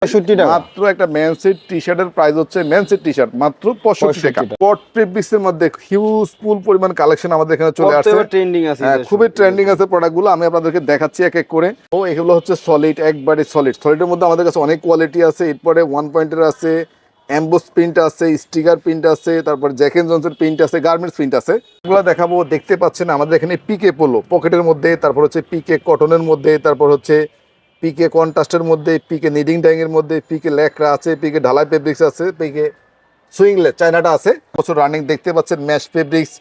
65 টাকা মাত্র একটা মেন্সের টি-শার্টের প্রাইস হচ্ছে, মেন্সের টি-শার্ট মাত্র 65 টাকা। পট ফেব্রিক্সের মধ্যে হিউজ ফুল পরিমাণ কালেকশন আমাদের এখানে চলে আসছে, ট্রেন্ডিং আছে, খুবই ট্রেন্ডিং আছে প্রোডাক্টগুলো। আমি আপনাদেরকে দেখাচ্ছি এক এক করে। ও এগুলো হচ্ছে সলিড, একবারে সলিড। সলিডের মধ্যে আমাদের কাছে অনেক কোয়ালিটি আছে। এরপরে ওয়ান পয়েন্টের আছে, এমবোস প্রিন্ট আছে, স্টিকার প্রিন্ট আছে, তারপর জ্যাক এন্ড জনসন প্রিন্ট আছে, গার্মেন্টস প্রিন্ট আছে। এগুলো দেখাবো। দেখতে পাচ্ছেন আমাদের এখানে পিকে পোলো পকেটের মধ্যে, তারপর হচ্ছে পিকে কটনের মধ্যে, তারপর হচ্ছে পিকে কন্ট্রাস্টের মধ্যে, পিকে নিডিং ডাইং এর মধ্যে, পিকে ল্যাকড়া আছে, পিকে ঢালাই ফেব্রিক্স আছে, পিকে সুইংলেস চায়নাটা আছে প্রচুর রানিং। দেখতে পাচ্ছেন ম্যাশ ফেব্রিক্স,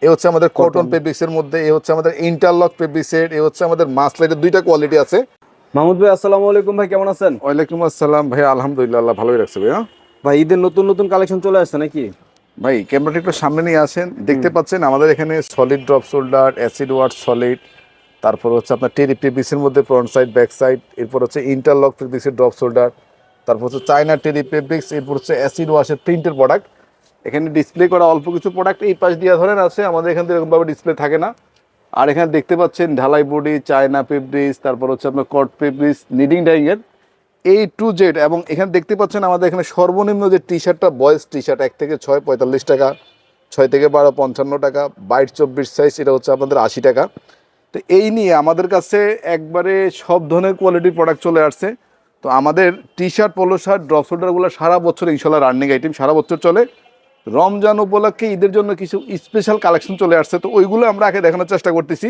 এ হচ্ছে আমাদের কটন ফেব্রিক্স এর মধ্যে, এ হচ্ছে আমাদের ইন্টারলক ফেব্রিক্স এর, এ হচ্ছে আমাদের মাসলাইটের। দুইটা কোয়ালিটি আছে। মাহমুদ ভাই আসসালামু আলাইকুম ভাই, কেমন আছেন? ওয়ালাইকুম আসসালাম ভাই, আলহামদুলিল্লাহ, আল্লাহ ভালোই রাখছে ভাইয়া। ভাই ঈদের নতুন নতুন কালেকশন চলে আসছে নাকি? ভাই ক্যামেরাটা একটু সামনে নিয়ে আসেন। দেখতে পাচ্ছেন আমাদের এখানে solid drop shoulder, acid wash solid, তারপর হচ্ছে আপনার টেরি ফেব্রিক্সের মধ্যে ফ্রন্ট সাইড ব্যাক সাইড, এরপর হচ্ছে ইন্টারলক ফেব্রিক্সের ড্রপ শোল্ডার, তারপর হচ্ছে চায়না টেরি ফেব্রিক্স, এরপর হচ্ছে অ্যাসিড ওয়াশের প্রিন্টের প্রোডাক্ট। এখানে ডিসপ্লে করা অল্প কিছু প্রোডাক্ট এই পাশ দিয়ে ধরেন আছে, আমাদের এখানে এরকমভাবে ডিসপ্লে থাকে না। আর এখানে দেখতে পাচ্ছেন ঢালাই বডি, চায়না ফেব্রিক্স, তারপর হচ্ছে আপনার কট ফেব্রিক্স, নিডিং ডাইংয়ের A to Z। এবং এখানে দেখতে পাচ্ছেন আমাদের এখানে সর্বনিম্ন যে টি-শার্টটা, বয়েজ টি-শার্ট 1 থেকে 6 45 টাকা, 6 থেকে 12 55 টাকা, 22 24 সাইজ এটা হচ্ছে আপনাদের 80 টাকা। তো এই নিয়ে আমাদের কাছে একবারে সব ধরনের কোয়ালিটির প্রোডাক্ট চলে আসছে। তো আমাদের টি-শার্ট, পোলো শার্ট, ড্রপ শোল্ডারগুলো সারা বছর ইনশাল্লাহ রানিং আইটেম, সারা বছর চলে। রমজান উপলক্ষে ঈদের জন্য কিছু স্পেশাল কালেকশন চলে আসছে, তো ওইগুলো আমরা আগে দেখানোর চেষ্টা করতেছি।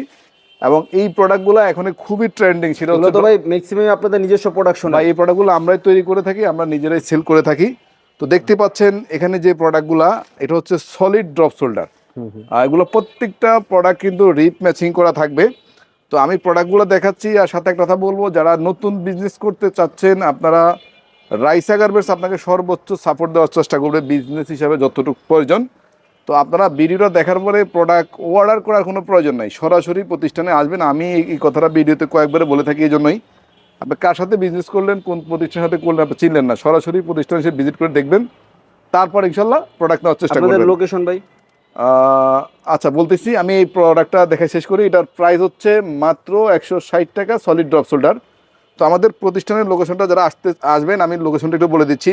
এবং এই প্রোডাক্টগুলো এখন খুবই ট্রেন্ডিং। সেটা হচ্ছে তো ভাই ম্যাক্সিমাম আপনাদের নিজস্ব প্রোডাকশন? বা এই প্রোডাক্টগুলো আমরাই তৈরি করে থাকি, আমরা নিজেরাই সেল করে থাকি। তো দেখতে পাচ্ছেন এখানে যে প্রোডাক্টগুলা, এটা হচ্ছে সলিড ড্রপ শোল্ডার। আর এগুলো প্রত্যেকটা প্রোডাক্ট কিন্তু রিপ ম্যাচিং করা থাকবে। তো আমি প্রোডাক্টগুলো দেখাচ্ছি, আর সাথে একটা কথা বলবো, যারা নতুন বিজনেস করতে চাচ্ছেন আপনারা, রাইসা গার্মেন্টস আপনাকে সর্বোচ্চ সাপোর্ট দেওয়ার চেষ্টা করবে বিজনেস হিসাবে যতটুকু প্রয়োজন। তো আপনারা ভিডিওটা দেখার পরে প্রোডাক্ট অর্ডার করার কোনো প্রয়োজন নাই, সরাসরি প্রতিষ্ঠানে আসবেন। আমি এই কথাটা ভিডিওতে কয়েকবারে বলে থাকি, এই জন্যই আপনি কার সাথে বিজনেস করলেন, কোন প্রতিষ্ঠানের সাথে করলেন আপনি চিনলেন না, সরাসরি প্রতিষ্ঠানে এসে ভিজিট করে দেখবেন, তারপর ইনশাল্লাহ প্রোডাক্ট নেওয়ার চেষ্টা করবেন। আপনাদের লোকেশন ভাই? আচ্ছা বলতেছি, আমি এই প্রোডাক্টটা দেখে শেষ করি। এটার প্রাইস হচ্ছে মাত্র 160 টাকা, সলিড ড্রপ শোল্ডার। তো আমাদের প্রতিষ্ঠানের লোকেশনটা যারা আসবেন, আমি লোকেশনটা একটু বলে দিচ্ছি।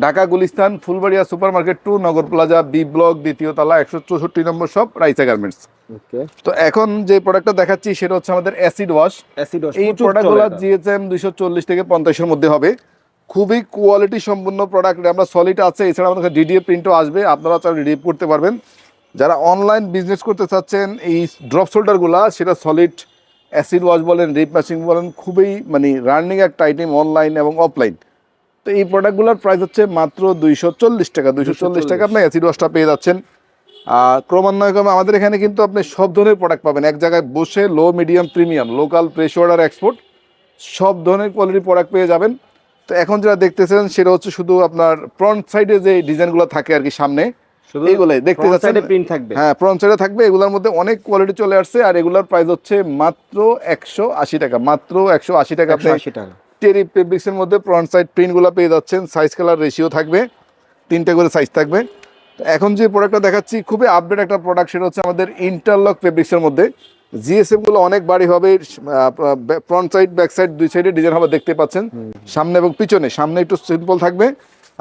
ঢাকা গুলিস্তান, ফুলবাড়িয়া সুপার মার্কেট 2, নগর প্লাজা, বি ব্লক, দ্বিতীয় তলা, 164 নম্বর শপ, রাইসা গার্মেন্টস। তো এখন যে প্রোডাক্টটা দেখাচ্ছি সেটা হচ্ছে আমাদের অ্যাসিড ওয়াশ। এই প্রোডাক্টগুলো জিএসএম 240 থেকে 50-এর মধ্যে হবে। খুবই কোয়ালিটি সম্পূর্ণ প্রোডাক্ট। আমরা সলিড আছে, এছাড়া আমাদের ডিডিএ প্রিন্টও আসবে, আপনারা চাইলে ডিডিএ করতে পারবেন। যারা অনলাইন বিজনেস করতে চাচ্ছেন, এই ড্রপ শোল্ডারগুলো, সেটা সলিড, অ্যাসিড ওয়াশ বলেন, রিপ ম্যাচিং বলেন, খুবই মানে রানিং একটা আইটেম অনলাইন এবং অফলাইন। তো এই প্রোডাক্টগুলোর প্রাইস হচ্ছে মাত্র 240 টাকা। 240 টাকা আপনি অ্যাসিড ওয়াশটা পেয়ে যাচ্ছেন। ক্রমান্বয়ে আমাদের এখানে কিন্তু আপনি সব ধরনের প্রোডাক্ট পাবেন এক জায়গায় বসে, low, medium, premium, local, press order, export, সব ধরনের কোয়ালিটির প্রোডাক্ট পেয়ে যাবেন। তো এখন যেটা দেখতেছেন সেটা হচ্ছে শুধু আপনার ফ্রন্ট সাইডে যে ডিজাইনগুলো থাকে আর কি, সামনে এইগুলোই দেখতে যাচ্ছেন। হ্যাঁ, ফ্রন্ট সাইডে থাকবে। এগুলোর মধ্যে অনেক কোয়ালিটি চলে আসছে, আর এগুলোর প্রাইস হচ্ছে মাত্র 180 টাকা। মাত্র 180 টাকা আপনি টেরি ফেব্রিক্সের মধ্যে ফ্রন্ট সাইড প্রিন্টগুলো পেয়ে যাচ্ছেন। সাইজ কালার রেশিও থাকবে, 3টে করে সাইজ থাকবে। তো এখন যে প্রোডাক্টটা দেখাচ্ছি খুবই আপডেট একটা প্রোডাক্ট, সেটা হচ্ছে আমাদের ইন্টারলক ফেব্রিক্সের মধ্যে। জিএসএমগুলো অনেক বাড়ি হবে, ফ্রন্ট সাইড ব্যাক সাইড দুই সাইডে ডিজাইন হবে, দেখতে পাচ্ছেন। সামনে এবং পিছনে, সামনে একটু সিম্পল থাকবে,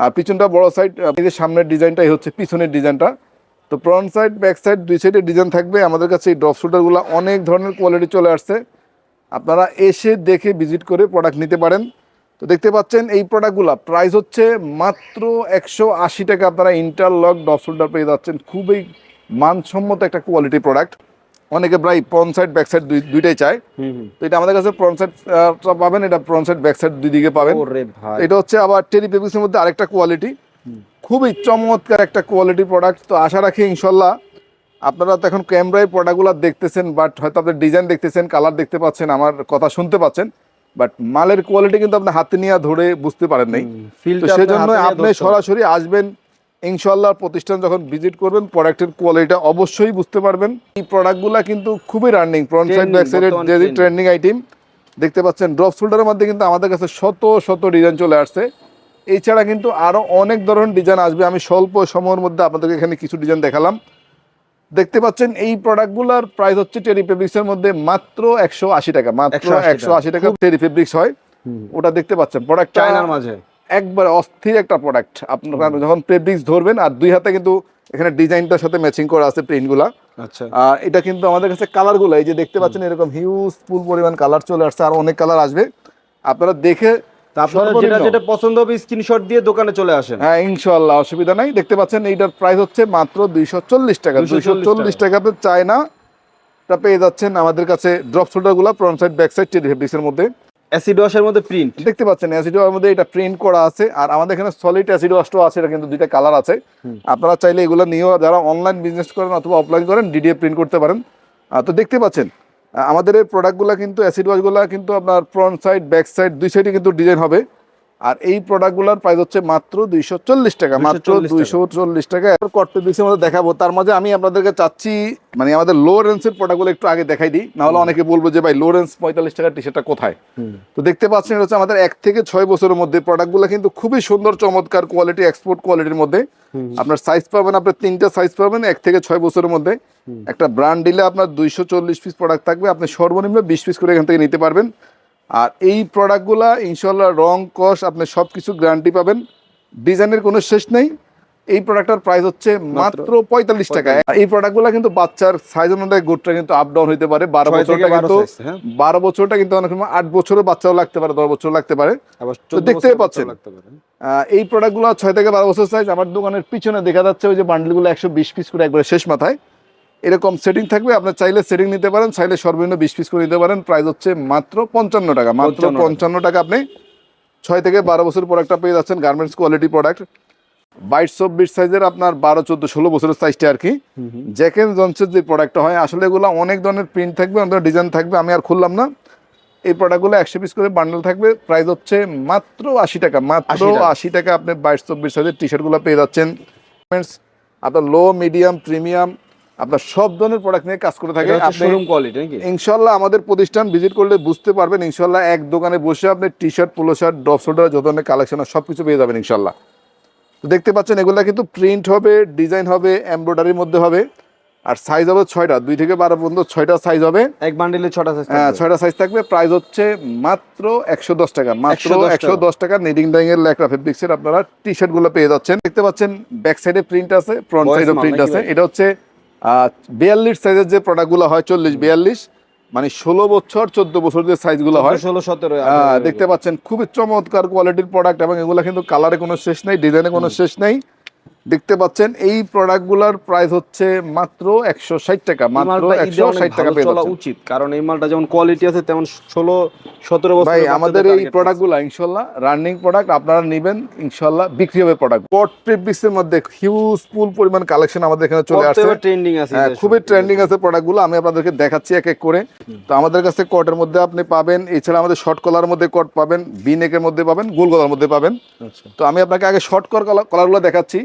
আর পিছনটা বড় সাইড। সামনের ডিজাইনটাই হচ্ছে পিছনের ডিজাইনটা। তো ফ্রন্ট সাইড ব্যাক সাইড দুই সাইডে ডিজাইন থাকবে। আমাদের কাছে এই ড্রপ শোল্ডারগুলো অনেক ধরনের কোয়ালিটি চলে আসছে, আপনারা এসে দেখে ভিজিট করে প্রোডাক্ট নিতে পারেন। তো দেখতে পাচ্ছেন এই প্রোডাক্টগুলো প্রাইস হচ্ছে মাত্র 180 টাকা। আপনারা ইন্টারলক ড্রপ শোল্ডার পেয়ে যাচ্ছেন, খুবই মানসম্মত একটা কোয়ালিটি প্রোডাক্ট। অনেকে প্রায় ফ্রন্ট সাইড ব্যাক সাইড দুইটাই চায়। তো এটা আমাদের কাছে ফ্রন্ট সাইড পাবেন, এটা ফ্রন্ট সাইড ব্যাক সাইড দুই দিকে পাবেন। এটা হচ্ছে আবার টেরি ফেব্রিক্সের মধ্যে আরেকটা কোয়ালিটি, খুবই চমৎকার একটা কোয়ালিটি প্রোডাক্ট। তো আশা রাখি ইনশাল্লাহ আপনারা তো এখন ক্যামেরায় প্রোডাক্টগুলো দেখতেছেন, বাট হয়তো আপনার ডিজাইন দেখতেছেন, কালার দেখতে পাচ্ছেন, আমার কথা শুনতে পাচ্ছেন, বাট মালের কোয়ালিটি কিন্তু আপনি হাতে নিয়ে ধরে বুঝতে পারেন নাই। তো সেজন্য আপনি সরাসরি আসবেন ইনশাল্লাহ, প্রতিষ্ঠান যখন ভিজিট করবেন প্রোডাক্টের কোয়ালিটিটা অবশ্যই বুঝতে পারবেন। এই প্রোডাক্টগুলো কিন্তু খুবই রানিং, ফ্রন্ট সাইড ব্যাক সাইডের যে ট্রেন্ডিং আইটেম দেখতে পাচ্ছেন। ড্রপ শোল্ডারের মধ্যে কিন্তু আমাদের কাছে শত শত ডিজাইন চলে আসছে। এছাড়া কিন্তু আরও অনেক ধরনের ডিজাইন আসবে। আমি স্বল্প সময়ের মধ্যে আপনাদেরকে এখানে কিছু ডিজাইন দেখালাম। দেখতে পাচ্ছেন এই প্রোডাক্টগুলোর প্রাইস হচ্ছে টেরি ফেব্রিক্সের মধ্যে মাত্র 180 টাকা। মাত্র 180 টাকা টেরি ফেব্রিক্স হয়। ওটা দেখতে পাচ্ছেন প্রোডাক্ট চায়নার মাঝে একবার অস্থির একটা প্রোডাক্ট। আপনারা যখন ফেব্রিক্স ধরবেন আর দুই হাতে কিন্তু এখানে ডিজাইনটার সাথে ম্যাচিং করা আছে প্রিন্টগুলা। আচ্ছা, আর এটা কিন্তু আমাদের কাছে কালারগুলো এই যে দেখতে পাচ্ছেন এরকম হিউজ ফুল পরিমাণ কালার চলে আসছে, আর অনেক কালার আসবে। আপনারা দেখে তা আপনারা যেটা যেটা পছন্দ হবে স্ক্রিনশট দিয়ে দোকানে চলে আসেন। হ্যাঁ ইনশাআল্লাহ অসুবিধা নাই। দেখতে পাচ্ছেন এইটার প্রাইস হচ্ছে মাত্র 240 টাকা। 240 টাকা আপনি চায়নাটা পেয়ে যাচ্ছেন আমাদের কাছে। ড্রপ শোল্ডারগুলো front side back side terry ফেব্রিক্সের মধ্যে অ্যাসিড ওয়াশের মধ্যে প্রিন্ট দেখতে পাচ্ছেন, অ্যাসিড ওয়াশের মধ্যে এটা প্রিন্ট করা আছে। আর আমাদের এখানে সলিড অ্যাসিড ওয়াশও আছে, এটা কিন্তু দুইটা কালার আছে। আপনারা চাইলে এগুলো নিয়েও যারা অনলাইন বিজনেস করেন অথবা অফলাইন করেন ডিডিএ প্রিন্ট করতে পারেন। তো দেখতে পাচ্ছেন আমাদের এই প্রোডাক্টগুলো কিন্তু অ্যাসিড ওয়াশগুলো কিন্তু আপনার ফ্রন্ট সাইড ব্যাক সাইড দুই সাইডে কিন্তু ডিজাইন হবে। আর এই প্রোডাক্টগুলোর প্রাইস হচ্ছে মাত্র 240 টাকা, মাত্র 240 টাকা। কট ফেব্রিক্সের মধ্যে দেখাবো, তার মাঝে আমি আপনাদেরকে চাচ্ছি মানে আমাদের লো রেঞ্জের প্রোডাক্টগুলো একটু আগে দেখাই দিই, না হলে অনেকে বলবো যে ভাই লো রেঞ্জ 45 টাকার টি শার্টটা কোথায়। তো দেখতে পাচ্ছেন এটা হচ্ছে আমাদের 1 থেকে 6 বছরের মধ্যে প্রোডাক্টগুলো কিন্তু খুবই সুন্দর চমৎকার কোয়ালিটি, এক্সপোর্ট কোয়ালিটির মধ্যে। আপনার সাইজ পাবেন, আপনার 3টা সাইজ পাবেন 1 থেকে 6 বছরের মধ্যে। একটা ব্র্যান্ড দিলে আপনার 240 পিস প্রোডাক্ট থাকবে, আপনি সর্বনিম্ন 20 পিস করে এখান থেকে নিতে পারবেন। আর এই প্রোডাক্টগুলা ইনশাল্লাহ রং কস আপনি সব কিছু গ্যারান্টি পাবেন, ডিজাইনের কোনো শেষ নেই। এই প্রোডাক্টটার প্রাইস হচ্ছে মাত্র 45 টাকা। এই প্রোডাক্টগুলো কিন্তু বাচ্চার সাইজ অনুযায়ী গোটটা কিন্তু আপ ডাউন হইতে পারে। 12 বছরটা কিন্তু 12 বছরটা কিন্তু অনেক সময় 8 বছরের বাচ্চাও লাগতে পারে, 10 বছর লাগতে পারে। তো দেখতেই পাচ্ছেন এই প্রোডাক্টগুলো 6 থেকে 12 বছর সাইজ। আমার দোকানের পিছনে দেখা যাচ্ছে ওই যে বান্ডেলগুলো 120 পিস করে একবারে শেষ মাথায় এরকম সেটিং থাকবে। আপনার চাইলে সেটিং নিতে পারেন, চাইলে সর্বনিম্ন 20 পিস করে নিতে পারেন। প্রাইস হচ্ছে মাত্র 55 টাকা, মাত্র 55 টাকা। আপনি 6 থেকে 12 বছর প্রোডাক্টটা পেয়ে যাচ্ছেন, গার্মেন্টস কোয়ালিটি প্রোডাক্ট। 22-24 সাইজের আপনার 12-14-16 বছরের সাইজটা আর কি। জ্যাক এন্ড জনসের যে প্রোডাক্টটা হয় আসলে এগুলো অনেক ধরনের প্রিন্ট থাকবে, অনেক ডিজাইন থাকবে, আমি আর খুললাম না। এই প্রোডাক্টগুলো 100 পিস করে বান্ডেল থাকবে, প্রাইস হচ্ছে মাত্র 80 টাকা, মাত্র 80 টাকা। আপনি 22-24 সাইজের টি শার্টগুলো পেয়ে যাচ্ছেন। আপনার লো মিডিয়াম প্রিমিয়াম আপনার সব ধরনের প্রোডাক্ট নিয়ে কাজ করে থাকে। শোরুম কোয়ালিটি নাকি? ইনশাআল্লাহ আমাদের প্রতিষ্ঠান ভিজিট করলে বুঝতে পারবেন। ইনশাআল্লাহ এক দোকানে বসে আপনি T shirt, polo shirt, drop shoulder যত ধরনের কালেকশন সব কিছু পেয়ে যাবেন ইনশাআল্লাহ। তো দেখতে পাচ্ছেন এগুলা কিন্তু প্রিন্ট হবে, ডিজাইন হবে, এমব্রয়ডারির মধ্যে হবে। আর সাইজ হবে 6টা, 2 থেকে 12 পর্যন্ত 6টা সাইজ হবে। এক বান্ডেলে 6টা সাইজ, হ্যাঁ 6টা সাইজ থাকবে। প্রাইস হচ্ছে মাত্র 110 টাকা, মাত্র 110 টাকা। নিডিং ডাইং এর লেখা ফেব্রিক্সের আপনারা টি শার্ট গুলো পেয়ে যাচ্ছেন। দেখতে পাচ্ছেন ব্যাক সাইডে প্রিন্ট আছে, ফ্রন্ট সাইডে প্রিন্ট আছে। এটা হচ্ছে 42 সাইজের যে প্রোডাক্টগুলো হয়, 40-42 মানে 16 বছর 14 বছর যে সাইজগুলো হয় 16-17। দেখতে পাচ্ছেন খুবই চমৎকার কোয়ালিটির প্রোডাক্ট, এবং এগুলো কিন্তু কালারে কোনো শেষ নেই, ডিজাইনে কোনো শেষ নেই। দেখতে পাচ্ছেন এই প্রোডাক্টগুলোর প্রাইস হচ্ছে মাত্র 160 টাকা, মাত্র 160 টাকা পেয়ে যাচ্ছেন। উচিত, কারণ এই মালটা যেমন কোয়ালিটি আছে তেমন 16-17 বছর। ভাই আমাদের এই প্রোডাক্টগুলো ইনশাআল্লাহ রানিং প্রোডাক্ট, আপনারা নেবেন ইনশাআল্লাহ বিক্রি হবে প্রোডাক্ট। কট ফেব্রিক্সের মধ্যে হিউজ ফুল পরিমাণ কালেকশন আমাদের এখানে চলে আসছে, ট্রেন্ডিং আছে, খুবই ট্রেন্ডিং আছে প্রোডাক্টগুলো। আমি আপনাদেরকে দেখাচ্ছি এক এক করে। তো আমাদের কাছে কটের মধ্যে আপনি পাবেন, এছাড়া আমাদের শর্ট কলার মধ্যে কট পাবেন, ভি নেকের মধ্যে পাবেন, গোল গলার মধ্যে পাবেন। তো আমি আপনাকে আগে শর্ট কলারগুলো দেখাচ্ছি।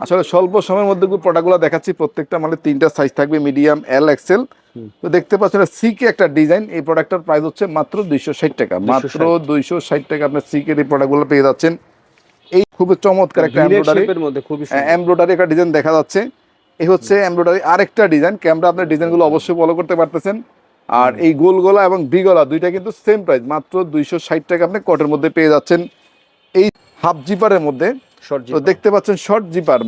আসলে স্বল্প সময়ের মধ্যে প্রোডাক্টগুলো দেখাচ্ছি। প্রত্যেকটা মানে 3টা সাইজ থাকবে, মিডিয়াম, এল, এক্সেল। তো দেখতে পাচ্ছেন সিকে একটা ডিজাইন। এই প্রোডাক্টটার প্রাইস হচ্ছে মাত্র 260 টাকা, মাত্র 260 টাকা। আপনার সিকের এই প্রোডাক্টগুলো পেয়ে যাচ্ছেন। এই খুবই চমৎকার একটা এমব্রয়ডারি একটা ডিজাইন দেখা যাচ্ছে। এই হচ্ছে এমব্রয়ডারি আরেকটা ডিজাইন। ক্যামেরা আপনার ডিজাইনগুলো অবশ্যই ফলো করতে পারতেছেন। আর এই গোল গলা এবং ভি গলা দুইটা কিন্তু সেম প্রাইস, মাত্র 260 টাকা আপনি কটের মধ্যে পেয়ে যাচ্ছেন। এই হাফ জিপারের মধ্যে তো দেখতে পাচ্ছেন শর্ট জিপার,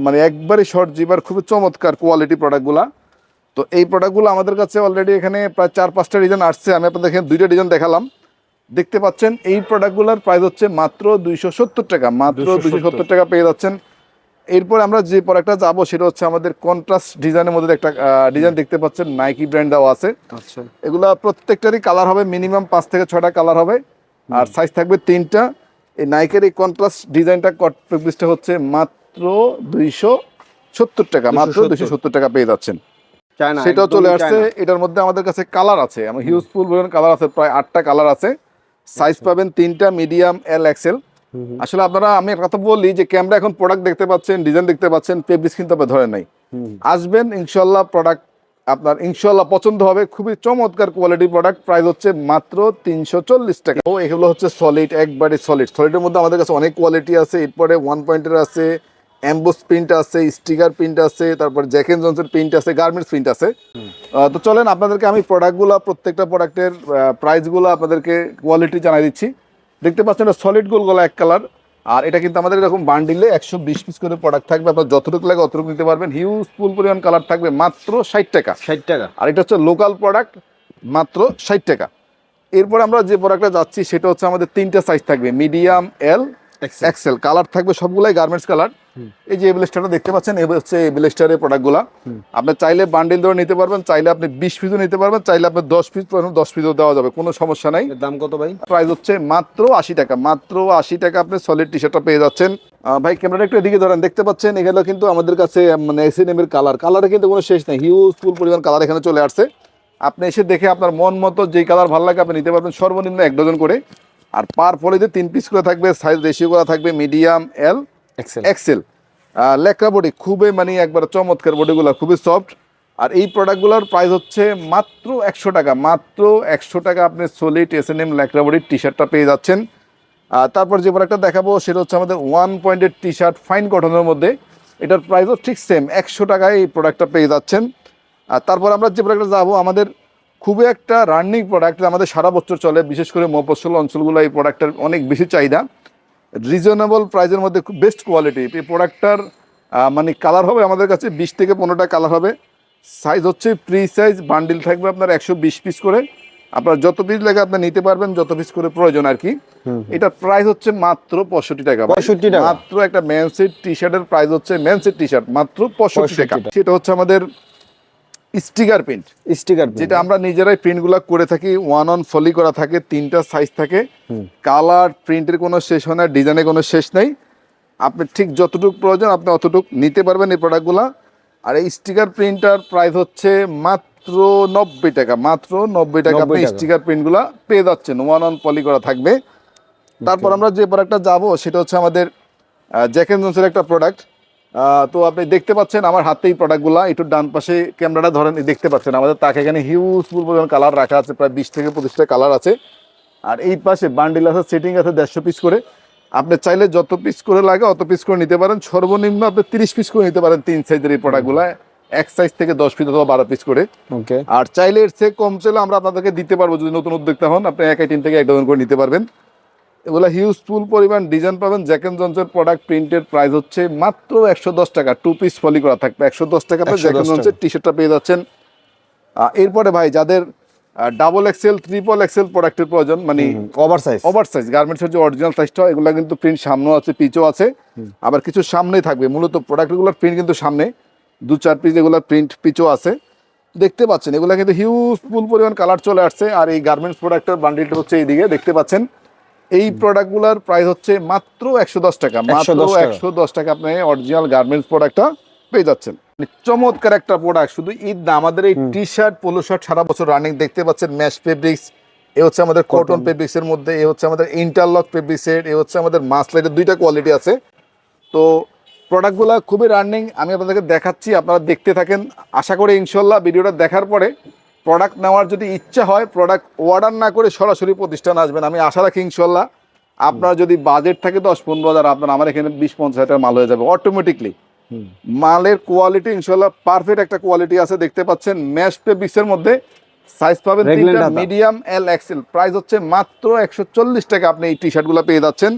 মানে একবারে শর্ট জিপার, খুবই চমৎকার কোয়ালিটি প্রোডাক্টগুলা। তো এই প্রোডাক্টগুলো আমাদের কাছে অলরেডি এখানে প্রায় 4-5টা ডিজাইন আসছে। আমি আপনাদের এখানে 2টা ডিজাইন দেখালাম। দেখতে পাচ্ছেন এই প্রোডাক্টগুলোর প্রাইস হচ্ছে মাত্র 270 টাকা, মাত্র 270 টাকা পেয়ে যাচ্ছেন। এরপর আমরা যে প্রোডাক্টটা যাবো সেটা হচ্ছে আমাদের কন্ট্রাস্ট ডিজাইনের মধ্যে একটা ডিজাইন দেখতে পাচ্ছেন, নাইকি ব্র্যান্ড দেওয়া আছে। এগুলা প্রত্যেকটারই কালার হবে মিনিমাম 5 থেকে 6টা কালার হবে, আর সাইজ থাকবে 3টা। এই নাইকের এই কন্ট্রাস্ট ডিজাইনটা কট ফেব্রিক্সটা হচ্ছে মাত্র 270 টাকা, মাত্র 270 টাকা পেয়ে যাচ্ছেন। সেটাও চলে আসছে। এটার মধ্যে আমাদের কাছে কালার আছে, আমার হিউজফুল কালার আছে, প্রায় 8টা কালার আছে। সাইজ পাবেন 3টা, মিডিয়াম, এল, এক্সেল। আসলে আপনারা, আমি একটা কথা বলি যে ক্যামেরা এখন প্রোডাক্ট দেখতে পাচ্ছেন, ডিজাইন দেখতে পাচ্ছেন, ফেব্রিক্স কিন্তু আপনি ধরে নাই। আসবেন ইনশাল্লাহ, প্রোডাক্ট আপনার ইনশাল্লাহ পছন্দ হবে। খুবই চমৎকার কোয়ালিটি প্রোডাক্ট, প্রাইস হচ্ছে মাত্র 340 টাকা। ও এগুলো হচ্ছে সলিড, একবারে সলিড। সলিডের মধ্যে আমাদের কাছে অনেক কোয়ালিটি আছে। এরপরে 1 পয়েন্টের আছে, এমবোস প্রিন্ট আছে, স্টিকার প্রিন্ট আছে, তারপর জ্যাক এন্ড জনসের প্রিন্ট আছে, গার্মেন্টস প্রিন্ট আছে। তো চলেন আপনাদেরকে আমি প্রোডাক্টগুলো, প্রত্যেকটা প্রোডাক্টের প্রাইসগুলো আপনাদেরকে কোয়ালিটি জানাই দিচ্ছি। দেখতে পাচ্ছেন এটা সলিড গোল গলা এক কালার, আর এটা কিন্তু আমাদের এরকম বান্ডিলে 120 পিস করে প্রোডাক্ট থাকবে। আপনার যতটুকু লাগে অতটুকু নিতে পারবেন। হিউজ ফুল পরিমাণ কালার থাকবে, মাত্র 60 টাকা। 60 টাকা। আর এটা হচ্ছে লোকাল প্রোডাক্ট, মাত্র 60 টাকা। এরপর আমরা যে প্রোডাক্টটা যাচ্ছি সেটা হচ্ছে আমাদের 3টা সাইজ থাকবে, মিডিয়াম, এল, এক্সেল। কালার থাকবে সবগুলাই গার্মেন্টস কালার। এই যে ব্লেস্টারটা দেখতে পাচ্ছেন, এই হচ্ছে ব্লেস্টারের প্রোডাক্টগুলো। আপনি চাইলে বান্ডিল ধরে নিতে পারবেন, চাইলে আপনি 20 পিসও নিতে পারবেন, চাইলে আপনি 10 পিস 10 পিসও দেওয়া যাবে, কোনো সমস্যা নাই। দাম কত ভাই? প্রাইস হচ্ছে মাত্র 80 টাকা। মাত্র 80 টাকা আপনি সলিড টি শার্টটা পেয়ে যাচ্ছেন। ভাই ক্যামেরাটা একটু এদিকে ধরেন, দেখতে পাচ্ছেন এগুলো কিন্তু আমাদের কাছে মানে এসএনএম এর কালারে কিন্তু কোনো শেষ নেই। হিউজ ফুল পরিমাণ কালার এখানে চলে আসছে। আপনি এসে দেখে আপনার মন মতো যেই কালার ভালো লাগে আপনি নিতে পারবেন, সর্বনিম্ন 1 ডজন করে। আর পার পলিতে 3 পিস করে থাকবে, সাইজ রেশিও করা থাকবে মিডিয়াম, এল, এক্সেল। লেকরা বডি খুবই মানে একবার চমৎকার, বডিগুলো খুবই সফট। আর এই প্রোডাক্টগুলোর প্রাইস হচ্ছে মাত্র 100 টাকা। মাত্র 100 টাকা আপনি সলিড এসএনএম লেকরা বডির টি শার্টটা পেয়ে যাচ্ছেন। তারপর যে প্রোডাক্টটা দেখাবো সেটা হচ্ছে আমাদের 1 পয়েন্টের টি শার্ট, ফাইন কটনের মধ্যে। এটার প্রাইসও ঠিক সেম, 100 টাকায় এই প্রোডাক্টটা পেয়ে যাচ্ছেন। আর তারপর আমরা যে প্রোডাক্টটা যাবো, আমাদের খুবই একটা রানিং প্রোডাক্ট, আমাদের সারা বছর চলে, বিশেষ করে মফস্বল অঞ্চলগুলো এই প্রোডাক্টের অনেক বেশি চাহিদা। রিজনেবল প্রাইসের মধ্যে খুব বেস্ট কোয়ালিটি। এই প্রোডাক্টটার মানে কালার হবে আমাদের কাছে 20 থেকে 15টা কালার হবে। সাইজ হচ্ছে ফ্রি সাইজ, বান্ডিল থাকবে আপনার 120 পিস করে। আপনার যত পিস লাগে আপনি নিতে পারবেন, যত পিস করে প্রয়োজন আর কি। এটার প্রাইস হচ্ছে মাত্র 65 টাকা। 65 টাকা মাত্র একটা মেন্সের টি শার্টের প্রাইস হচ্ছে, মেন্সের টি শার্ট মাত্র 65 টাকা। সেটা হচ্ছে আমাদের স্টিকার প্রিন্ট, যেটা আমরা নিজেরাই প্রিন্টগুলো করে থাকি। 1 on ফলি করা থাকে, 3টা সাইজ থাকে। কালার প্রিন্টের কোনো শেষ হয় না, ডিজাইনের কোনো শেষ নেই। আপনি ঠিক যতটুকু প্রয়োজন আপনি অতটুকু নিতে পারবেন এই প্রোডাক্টগুলো। আর এই স্টিকার প্রিন্টার প্রাইস হচ্ছে মাত্র 90 টাকা। মাত্র 90 টাকা আপনি স্টিকার প্রিন্টগুলো পেয়ে যাচ্ছেন, 1 on পলি করা থাকবে। তারপর আমরা যে প্রোডাক্টটা যাবো সেটা হচ্ছে আমাদের জ্যাক এন্ড জনসের একটা প্রোডাক্ট। তো আপনি দেখতে পাচ্ছেন আমার হাতেই প্রোডাক্টগুলো, একটু ডান পাশে ক্যামেরাটা ধরেন, দেখতে পাচ্ছেন আমাদের তাকে এখানে হিউজ পরিমাণ কালার রাখা আছে, প্রায় 20 থেকে 25টা কালার আছে। আর এই পাশে বান্ডিল আছে, সেটিং আছে 150 পিস করে। আপনি চাইলে যত পিস করে লাগে অত পিস করে নিতে পারেন। সর্বনিম্ন আপনি 30 পিস করে নিতে পারেন 3 সাইজের এই প্রোডাক্টগুলো, এক সাইজ থেকে 10 পিস অথবা 12 পিস করে। আর চাইলে এর চেয়ে কম চাইলে আমরা আপনাদেরকে দিতে পারবো, যদি নতুন উদ্যোক্তা হন আপনি এক আইটেম থেকে 1 ডজন করে নিতে পারবেন। এগুলো হিউজফুল পরিমাণ ডিজাইন পাবেন। জ্যাক এন্ড জনসের প্রোডাক্ট, প্রিন্টের প্রাইস হচ্ছে মাত্র 110 টাকা। 2 পিস ফলি করা থাকবে, 110 টাকা জ্যাক এন্ড জনসের টি শার্টটা পেয়ে যাচ্ছেন। এরপরে ভাই যাদের ডাবল এক্সেল, ট্রিপল এক্সেল প্রোডাক্টের প্রয়োজন, মানে ওভার সাইজ গার্মেন্টসের যে অরিজিনাল সাইজটা, এগুলো কিন্তু প্রিন্ট সামনেও আছে, পিছও আছে, আবার কিছু সামনেই থাকবে। মূলত প্রোডাক্টগুলোর প্রিন্ট কিন্তু সামনে 2-4 পিস এগুলোর প্রিন্ট পিছও আছে, দেখতে পাচ্ছেন। এগুলো কিন্তু হিউজ ফুল পরিমাণ কালার চলে আসছে। আর এই গার্মেন্টস প্রোডাক্টের বান্ডিলটা হচ্ছে এইদিকে দেখতে পাচ্ছেন। এই প্রোডাক্টগুলোর প্রাইস হচ্ছে মাত্র 110 টাকা। মাত্র 110 টাকা আপনি অরিজিনাল গার্মেন্টস প্রোডাক্টটা পেয়ে যাচ্ছেন। চমৎকার একটা প্রোডাক্ট, শুধু ঈদ না, আমাদের এই টি শার্ট, পোলো শার্ট সারা বছর রানিং। দেখতে পাচ্ছেন ম্যাশ ফেব্রিক্স, এ হচ্ছে আমাদের কটন ফেব্রিক্সের মধ্যে, এ হচ্ছে আমাদের ইন্টারলক ফেব্রিক্সের, এ হচ্ছে আমাদের মাসলাইটের, 2টা কোয়ালিটি আছে। তো প্রোডাক্টগুলো খুবই রানিং, আমি আপনাদেরকে দেখাচ্ছি, আপনারা দেখতে থাকেন। আশা করি ইনশাল্লাহ ভিডিওটা দেখার পরে প্রোডাক্ট নেওয়ার যদি ইচ্ছা হয়, প্রোডাক্ট অর্ডার না করে সরাসরি প্রতিষ্ঠান আসবেন। আমি আশা রাখি ইনশাল্লাহ আপনার যদি বাজেট থাকে 10-15 হাজার, আপনার আমার এখানে 20-50 হাজার মাল হয়ে যাবে অটোমেটিকলি। মালের কোয়ালিটি ইনশাল্লাহ পারফেক্ট একটা কোয়ালিটি আছে। দেখতে পাচ্ছেন ম্যাশ ফেব্রিক্সের মধ্যে সাইজ পাবেন 3টা, মিডিয়াম, এল, এক্সেল। প্রাইস হচ্ছে মাত্র 140 টাকা। আপনি এই টি শার্টগুলো পেয়ে যাচ্ছেন।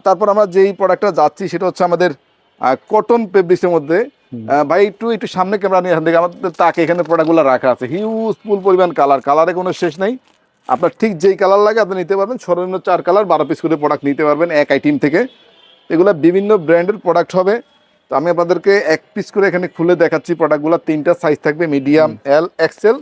তারপর আমরা যেই প্রোডাক্টটা যাচ্ছি সেটা হচ্ছে আমাদের কটন ফেব্রিক্সের মধ্যে। ভাই একটু সামনে ক্যামেরা নিয়ে দেখে, আমাদের তাকে এখানে প্রোডাক্টগুলো রাখা আছে, হিউজ ফুল পরিমাণ কালার, কালারে কোনো শেষ নেই। আপনার ঠিক যেই কালার লাগে আপনি নিতে পারবেন। সর্বনিম্ন 4 কালার 12 পিস করে প্রোডাক্ট নিতে পারবেন এক আইটেম থেকে। এগুলো বিভিন্ন ব্র্যান্ডের প্রোডাক্ট হবে। তো আমি আপনাদেরকে 1 পিস করে এখানে খুলে দেখাচ্ছি প্রোডাক্টগুলো। 3টা সাইজ থাকবে, মিডিয়াম, এল, এক্সেল।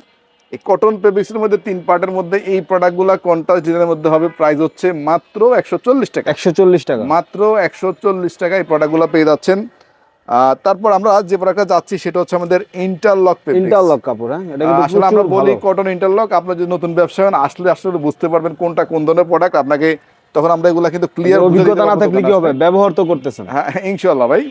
এই কটন ফেব্রিক্সের মধ্যে 3 পার্টের মধ্যে এই প্রোডাক্টগুলো কন্ট্রাস্ট ডিজাইনের মধ্যে হবে। প্রাইস হচ্ছে মাত্র 140 টাকা। 140 টাকা, মাত্র 140 টাকা এই প্রোডাক্টগুলো পেয়ে যাচ্ছেন। তারপর আমরা যে প্রোডাক্টটা যাচ্ছি সেটা হচ্ছে আমাদের ইন্টারলক কাপড়। আসলে আমরা বলি কটন ইন্টারলক। আপনার যদি নতুন ব্যবসা আসলে বুঝতে পারবেন কোনটা কোন ধরনের প্রোডাক্ট। আপনাকে তখন আমরা এগুলা কিন্তু ক্লিয়ার, অভিজ্ঞতা না থাকলে কি হবে, ব্যবহার তো করতেছেন। হ্যাঁ ইনশাআল্লাহ ভাই।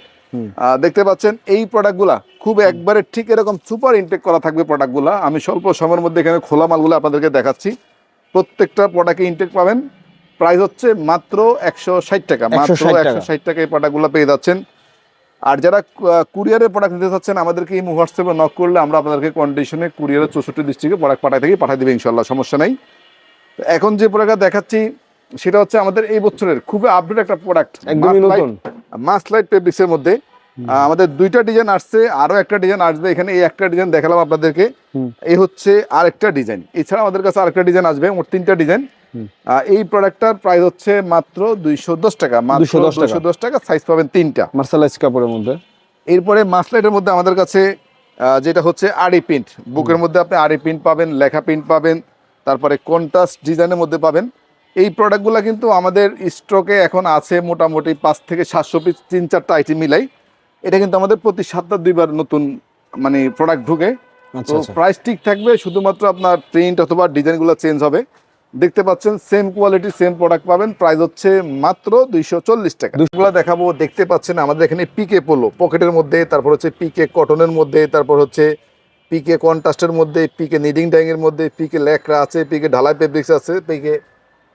দেখতে পাচ্ছেন এই প্রোডাক্টগুলা খুব একবারে ঠিক এরকম সুপার ইনটেক করা থাকবে প্রোডাক্টগুলা। আমি স্বল্প সময়ের মধ্যে এখানে খোলা মালগুলো আপনাদেরকে দেখাচ্ছি। প্রত্যেকটা প্রোডাক্টে ইনটেক পাবেন। প্রাইস হচ্ছে মাত্র 160 টাকা। মাত্র 160 টাকা এই প্রোডাক্টগুলো পেয়ে যাচ্ছেন। আর যারা কুরিয়ারের প্রোডাক্ট নিতে চাচ্ছেন আমাদেরকে এই হোয়াটসঅ্যাপে নক করলে আমরা আপনাদেরকে কন্ডিশনে কুরিয়ারের 64 ডিস্ট্রিক্টে প্রোডাক্ট পাঠাই দেবে ইনশাল্লাহ, সমস্যা নাই। তো এখন যে প্রোডাক্ট দেখাচ্ছি সেটা হচ্ছে আমাদের এই বছরের খুবই আপডেট একটা প্রোডাক্ট, একদমই নতুন মাসলাইট ফেব্রিক্সের মধ্যে। আমাদের 2টা ডিজাইন আসছে, আরো একটা ডিজাইন আসবে। এখানে এই একটা ডিজাইন দেখালাম আপনাদেরকে, এই হচ্ছে আরেকটা ডিজাইন। এছাড়া আমাদের কাছে আরেকটা ডিজাইন আসবে, মোট 3টা ডিজাইন। এই প্রোডাক্টটার প্রাইস হচ্ছে মাত্র 210 টাকা, মাত্র 210 টাকা। সাইজ পাবেন 3টা মার্শালাইজ কাপড়ের মধ্যে। এরপরে মাসলাইটের মধ্যে আমাদের কাছে যেটা হচ্ছে আড়ি প্রিন্ট, বুকের মধ্যে আপনি আড়ি প্রিন্ট পাবেন, লেখা প্রিন্ট পাবেন, তারপরে কন্ট্রাস্ট ডিজাইনের মধ্যে পাবেন। এই প্রোডাক্টগুলো কিন্তু আমাদের স্টকে এখন আছে মোটামুটি 5 থেকে 700 পিস, 3-4টা আইটেম মিলাই। এটা কিন্তু আমাদের প্রতি সপ্তাহে 2বার নতুন মানে প্রোডাক্ট ঢুকে। তো প্রাইস ঠিক থাকবে, শুধুমাত্র আপনার প্রিন্ট অথবা ডিজাইনগুলো চেঞ্জ হবে। দেখতে পাচ্ছেন সেম কোয়ালিটি সেম প্রোডাক্ট পাবেন, প্রাইস হচ্ছে মাত্র 240 টাকা। দুশোগুলো দেখাবো। দেখতে পাচ্ছেন আমাদের এখানে পিকে পোলো পকেটের মধ্যে, তারপর হচ্ছে পিকে কটনের মধ্যে, তারপর হচ্ছে পিকে কন্ট্রাস্টের মধ্যে, পিকে নিডিং ডাইং এর মধ্যে, পিকে লেকরা আছে, পিকে ঢালাই ফেব্রিক্স আছে, পিকে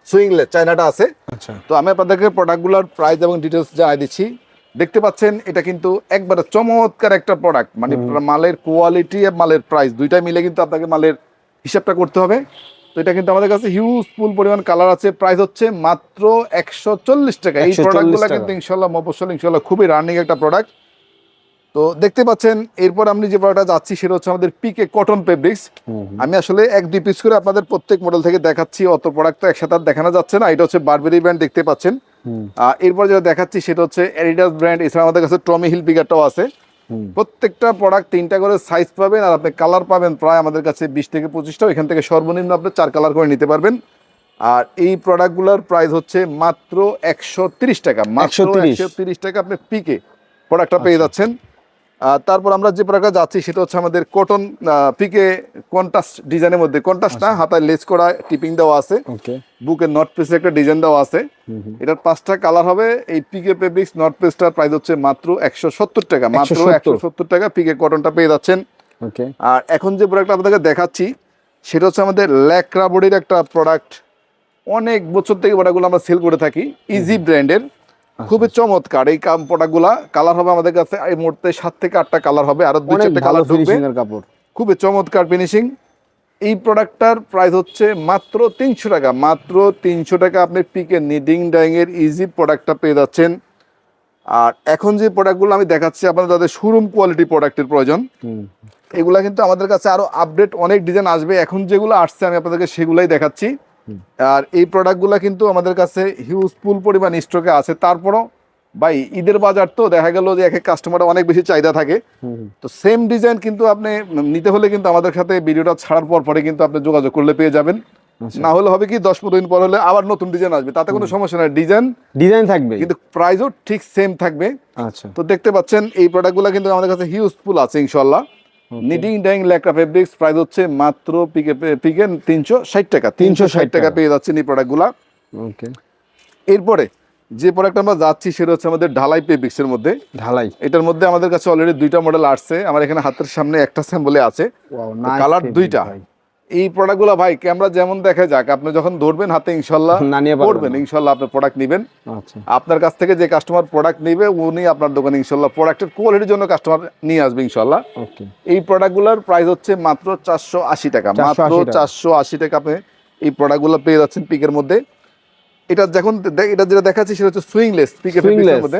সুইংলেস চায়নাটা আছে। আচ্ছা, তো আমি আপনাদেরকে প্রোডাক্টগুলোর প্রাইস এবং ডিটেলস জানিয়ে দিচ্ছি। দেখতে পাচ্ছেন এটা কিন্তু একবারে চমৎকার একটা প্রোডাক্ট, মানে মালের কোয়ালিটি আর মালের প্রাইস দুইটা মিলে কিন্তু আপনাকে মালের হিসাবটা করতে হবে। তো এটা কিন্তু আমাদের কাছে হিউজ ফুল পরিমাণ কালার আছে। প্রাইস হচ্ছে মাত্র 140 টাকা। এই প্রোডাক্টগুলো কিন্তু ইনশাল্লাহ মফস্বল, ইনশাল্লাহ খুবই রানিং একটা প্রোডাক্ট। তো দেখতে পাচ্ছেন এরপর আমি যে প্রোডাক্টটা যাচ্ছি সেটা হচ্ছে আমাদের পিকে কটন ফেব্রিক্স। আমি আসলে 1-2 পিস করে আপনাদের প্রত্যেক মডেল থেকে দেখাচ্ছি, অত প্রোডাক্ট তো একসাথে আর দেখানো যাচ্ছে না। এটা হচ্ছে বারবেরি ব্র্যান্ড, দেখতে পাচ্ছেন। এরপর যেটা দেখাচ্ছি সেটা হচ্ছে অ্যাডিডাস ব্র্যান্ড। এছাড়া আমাদের কাছে টমি হিল পিকারটাও আছে। প্রত্যেকটা প্রোডাক্ট 3টা করে সাইজ পাবেন, আর আপনি কালার পাবেন প্রায় আমাদের কাছে 20 থেকে 25টা। এখান থেকে সর্বনিম্ন আপনি 4 কালার করে নিতে পারবেন। আর এই প্রোডাক্টগুলোর প্রাইস হচ্ছে মাত্র 130 টাকা, মাত্র 130 টাকা আপনি পিকে প্রোডাক্টটা পেয়ে যাচ্ছেন। তারপর আমরা যে প্রোডাক্টটা যাচ্ছি সেটা হচ্ছে আমাদের কটন পিকে কন্ট্রাস্ট ডিজাইনের মধ্যে, কন্ট্রাস্ট না, হাতায় লেস করা টিপিং দেওয়া আছে, বুকের নট পিসের একটা ডিজাইন দেওয়া আছে। এটার 5টা কালার হবে। এই পিকে ফেব্রিক্স নট পিসটার প্রাইস হচ্ছে মাত্র 170 টাকা, মাত্র 170 টাকা পিকে কটনটা পেয়ে যাচ্ছেন। আর এখন যে প্রোডাক্টটা আপনাদেরকে দেখাচ্ছি সেটা হচ্ছে আমাদের ল্যাকরা বডির একটা প্রোডাক্ট। অনেক বছর থেকে প্রোডাক্টগুলো আমরা সেল করে থাকি, ইজি ব্র্যান্ডের। খুবই চমৎকার এই প্রোডাক্টগুলা। কালার হবে আমাদের কাছে এই মুহূর্তে 7 থেকে 8টা কালার হবে, আরো 2-4টা কালার ঢুকবে। খুবই চমৎকার ফিনিশিং। এই প্রোডাক্টটার প্রাইস হচ্ছে মাত্র 300 টাকা, মাত্র 300 টাকা আপনি পিকে নিডিং ডাইং এর ইজি প্রোডাক্টটা পেয়ে যাচ্ছেন। আর এখন যে প্রোডাক্টগুলো আমি দেখাচ্ছি আপনাদের যাদের শোরুম কোয়ালিটি প্রোডাক্টের প্রয়োজন, এগুলা কিন্তু আমাদের কাছে আরো আপডেট অনেক ডিজাইন আসবে। এখন যেগুলো আসছে আমি আপনাদেরকে সেগুলাই দেখাচ্ছি। আর এই প্রোডাক্টগুলো কিন্তু আমাদের কাছে হিউজ ফুল পরিমাণ স্টকে আছে। তারপরও ভাই ঈদের বাজার তো দেখা গেল যে এক এক কাস্টমার অনেক বেশি চাহিদা থাকে। তো সেম ডিজাইন কিন্তু আপনি নিতে হলে কিন্তু আমাদের সাথে ভিডিওটা ছাড়ার পরে কিন্তু আপনি যোগাযোগ করলে পেয়ে যাবেন। না হলে হবে কি 10-15 দিন পর হলে আবার নতুন ডিজাইন আসবে, তাতে কোনো সমস্যা নাই। ডিজাইন থাকবে কিন্তু প্রাইসও ঠিক সেম থাকবে। আচ্ছা, তো দেখতে পাচ্ছেন এই প্রোডাক্টগুলো কিন্তু আমাদের কাছে হিউজফুল আছে ইনশাআল্লাহ। নিডিং ডাইং লেকরা ফেব্রিক্স, প্রাইস হচ্ছে মাত্র পিকে 360 টাকা, 360 টাকা পেয়ে যাচ্ছেন এই প্রোডাক্টগুলো। ওকে, এরপরে যে প্রোডাক্ট আমরা যাচ্ছি সেটা হচ্ছে আমাদের ঢালাই ফেব্রিক্সের মধ্যে। ঢালাই, এটার মধ্যে আমাদের কাছে অলরেডি 2টা মডেল আসছে। আমার এখানে হাতের সামনে একটা স্যাম্পলে আছে, কালার 2টা। এই প্রোডাক্টগুলো ভাই ক্যামেরা যেমন দেখা যাক, আপনি যখন ধরবেন হাতে ইনশাল্লাহ পড়বেন, ইনশাল্লাহ আপনি প্রোডাক্ট নেবেন। আপনার কাছ থেকে যে কাস্টমার প্রোডাক্ট নেবে উনি আপনার দোকানে ইনশাল্লাহ প্রোডাক্টের কোয়ালিটির জন্য কাস্টমার নিয়ে আসবে ইনশাল্লাহ। এই প্রোডাক্টগুলোর প্রাইস হচ্ছে মাত্র 480 টাকা, মাত্র 480 টাকা আপনি এই প্রোডাক্টগুলো পেয়ে যাচ্ছেন পিকের মধ্যে। এটা যখন এটা যেটা দেখাচ্ছি সেটা হচ্ছে সুইংলেস পিকের মধ্যে,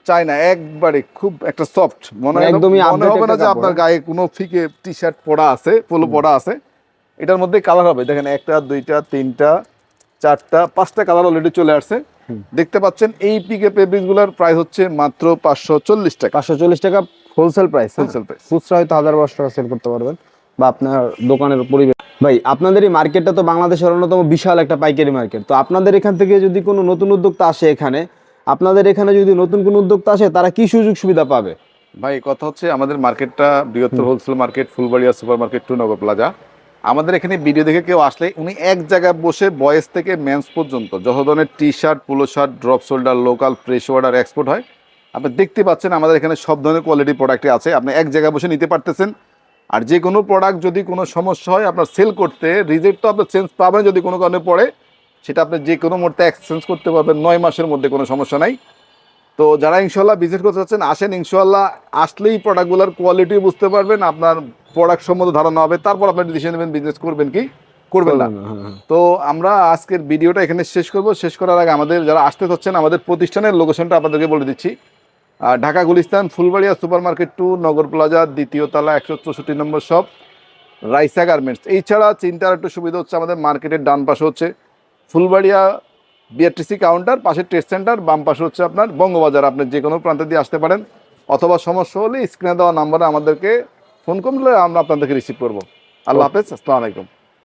চায়না একবারে খুব একটা সফট, মনে হবে না যে আপনার গায়ে কোনো ফিকে টি শার্ট পরা আছে, পোলো পরা আছে। এটার মধ্যে কালার হবে দেখেন, 1টা 2টা 3টা 4টা 5টা কালার অলরেডি চলে আসছে। দেখতে পাচ্ছেন এই পিকে ফেব্রিক্স গুলোর প্রাইস হচ্ছে মাত্র 540 টাকা, 540 টাকা হোলসেল প্রাইস। খুচরা হয়তো 1000-1200 টাকা সেল করতে পারবেন, বা আপনার দোকানের পরিবেশ। ভাই আপনাদের এই মার্কেটটা তো বাংলাদেশের অন্যতম বিশাল একটা পাইকারি মার্কেট। তো আপনাদের এখান থেকে যদি কোনো নতুন উদ্যোক্তা আসে এখানে, আপনাদের এখানে যদি নতুন কোনো উদ্যোক্তা আসে তারা কি সুযোগ সুবিধা পাবে? ভাই কথা হচ্ছে আমাদের মার্কেটটা বৃহত্তর wholesale market, Phulbaria super market 2 নগর প্লাজা। আমাদের এখানে ভিডিও দেখে কেউ আসলে উনি এক জায়গায় বসে বয়েজ থেকে মেন্স পর্যন্ত যত ধরনের T shirt, polo shirt, drop shoulder, local, fresh order, export হয়। আপনি দেখতে পাচ্ছেন আমাদের এখানে সব ধরনের কোয়ালিটি প্রোডাক্টই আছে, আপনি এক জায়গায় বসে নিতে পারতেছেন। আর যে কোনো প্রোডাক্ট যদি কোনো সমস্যা হয় আপনার সেল করতে, রিজেক্ট তো আপনি চেঞ্জ পাবেন যদি কোনো কারণে পড়ে, সেটা আপনি যে কোনো মুহূর্তে এক্সচেঞ্জ করতে পারবেন 9 মাসের মধ্যে, কোনো সমস্যা নাই। তো যারা ইনশাল্লাহ বিজনেস করতে চাচ্ছেন আসেন, ইনশাল্লাহ আসলেই প্রোডাক্টগুলোর কোয়ালিটি বুঝতে পারবেন, আপনার প্রোডাক্ট সম্বন্ধে ধারণা হবে, তারপর আপনার ডিসিশন নেবেন বিজনেস করবেন কি করবেন না। হ্যাঁ। তো আমরা আজকের ভিডিওটা এখানে শেষ করব। শেষ করার আগে আমাদের যারা আসতে চাচ্ছেন আমাদের প্রতিষ্ঠানের লোকেশনটা আপনাদেরকে বলে দিচ্ছি। ঢাকা গুলিস্তান ফুলবাড়িয়া সুপার মার্কেট 2 নগর প্লাজা 2য় তলা 164 নম্বর শপ রাইসা গার্মেন্টস। এছাড়া চিন্তার একটু সুবিধা হচ্ছে আমাদের মার্কেটের ডান পাশে হচ্ছে ফুলবাড়িয়া বিআরটিসি কাউন্টার, পাশে ট্রেড সেন্টার, বাম পাশে হচ্ছে আপনার বঙ্গবাজার। আপনি যে কোনো প্রান্ত দিয়ে আসতে পারেন, অথবা সমস্যা হলে স্ক্রিনে দেওয়া নাম্বারে আমাদেরকে ফোন করলে আমরা আপনাদেরকে রিসিভ করবো। আল্লাহ হাফেজ, আসসালামু আলাইকুম।